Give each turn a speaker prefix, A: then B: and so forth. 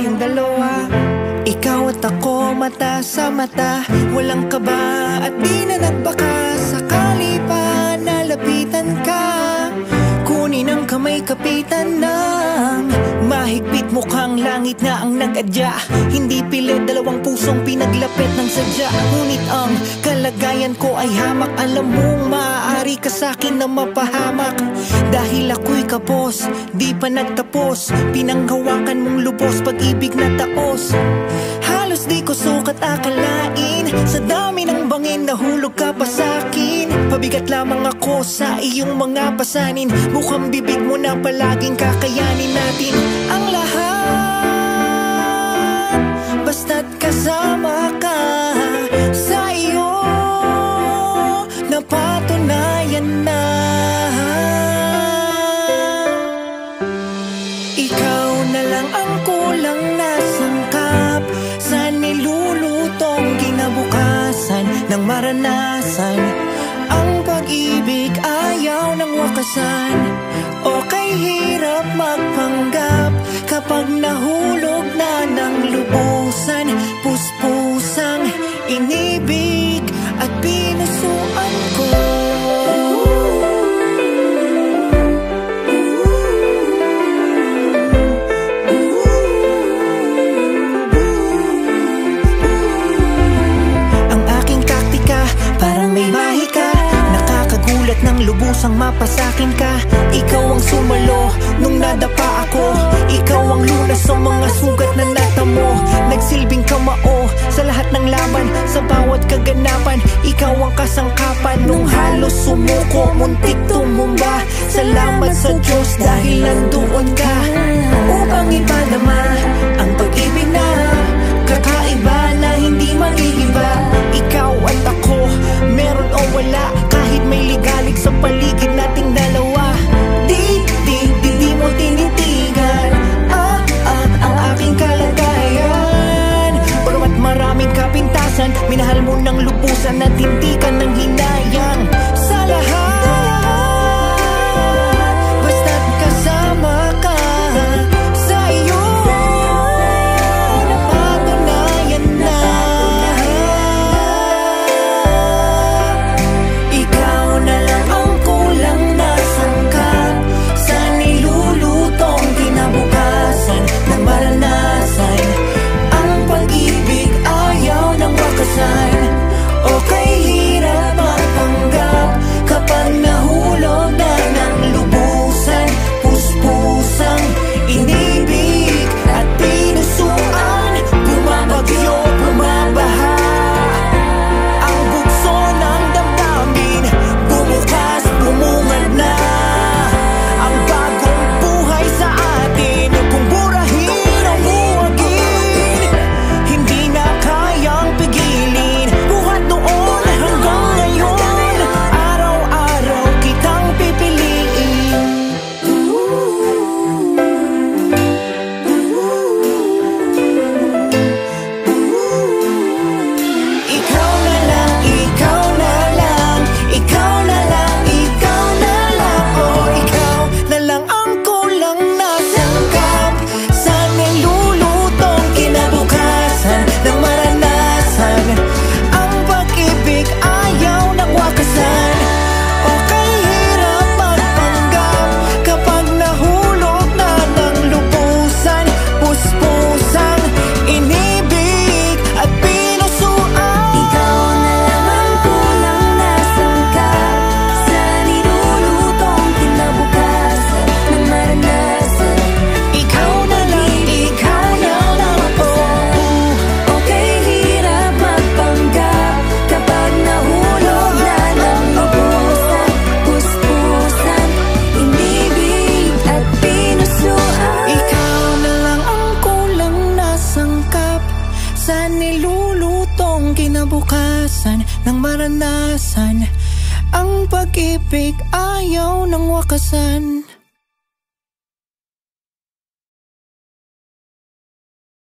A: tayong dalawa. Ikaw at ako, mata sa mata, walang kaba at di na nagbaka. Sakali pa nalapitan ka, kunin ang kamay, kapitan ng mahigpit, mukhang langit na ang nag-adya. Hindi pilit, dalawang pusong pinaglapit ng sadya. Ngunit ang kalagayan ko ay hamak. Alam mong maaari ka sa'kin na mapahamak. Dahil ako'y kapos, di pa nagtapos. Pinanghawakan mong lubos, pag-ibig na taos. Halos di ko sukat akalain, sa dami ng bangin nahulog ka pa sa'kin. Pabigat lamang ako sa iyong mga pasanin. Mukhang bibig mo na palaging kakayanin natin ang lahat, basta't kasama ka. Sa iyo napatunayan na ikaw na lang ang kulang na sangkap sa nilulutong kinabukasan ng maranasan. Ang pag-ibig ayaw ng wakasan, o kay hirap magpanggap kapag nahulog na ng lubusan. Puspusang inibig at pinusuan ko. Ang aking taktika parang may mahika, nakakagulat ng lubusang mapasakin ka. Ikaw ang sumalo nung nadapa ako, ikaw ang lunas sa mga sugat na natamo. Nagsilbing kamao sa lahat ng laban, sa bawat kaganapan. Ikaw ang kasangkapan nung halos sumuko, muntik tumumba. Salamat sa Diyos dahil nandoon ka upang ipadama ang pag-ibig na kakaiba na hindi mag-iiba. Ikaw at ako, meron o wala, kahit may ligalig sa paligid nating dalawa. Di mo tinitigan ang aking kalagayan. Bagamat maraming kapintasan, minahal mo ng lubusan at hindi ka nang hinayang sa lahat, basta't kasama ka. Sa iyo napatunayan na ikaw na lang ang kulang na sangkap sa nilulutong kinabukasan ng maranasan. Ang pag-ibig ayaw ng wakasan, o kay hirap magpanggap kapag nahulog na ng lubusan. Puspusang inibig at pinusuan, bumabagyo, bumabaha ang bugso ng damdamin. Bumukas, bumungad na ang bagong buhay sa atin. Kung burahin o buwagin, hindi na kayang pigilin. Buhat noon hanggang ngayon, araw-araw kitang pipiliin. Ikaw na lang, ikaw na lang, ikaw na lang, ikaw na lang. Oh, ikaw na lang ang kulang na sangkap sa nilulutong kinabukasan ng maranasan. Ang pag-ibig ayaw ng wakasan, o kay hirap magpanggap kapag nahulog na ng lubusan. Puspusang inibig at pinusuan. Ikaw na lang ang kulang na sangkap sa nilulutong kinabukasan ng maranasan. Ikaw na lang, ikaw na lang ako, o kay hirap magpanggap kapag nahulog na ng lubusan. Puspusan, inibig at pinusuan. Ikaw na lang ang kulang na sangkap sa nilulutong kinabukasan ng maranasan. Ang pag-ibig ayaw ng wakasan.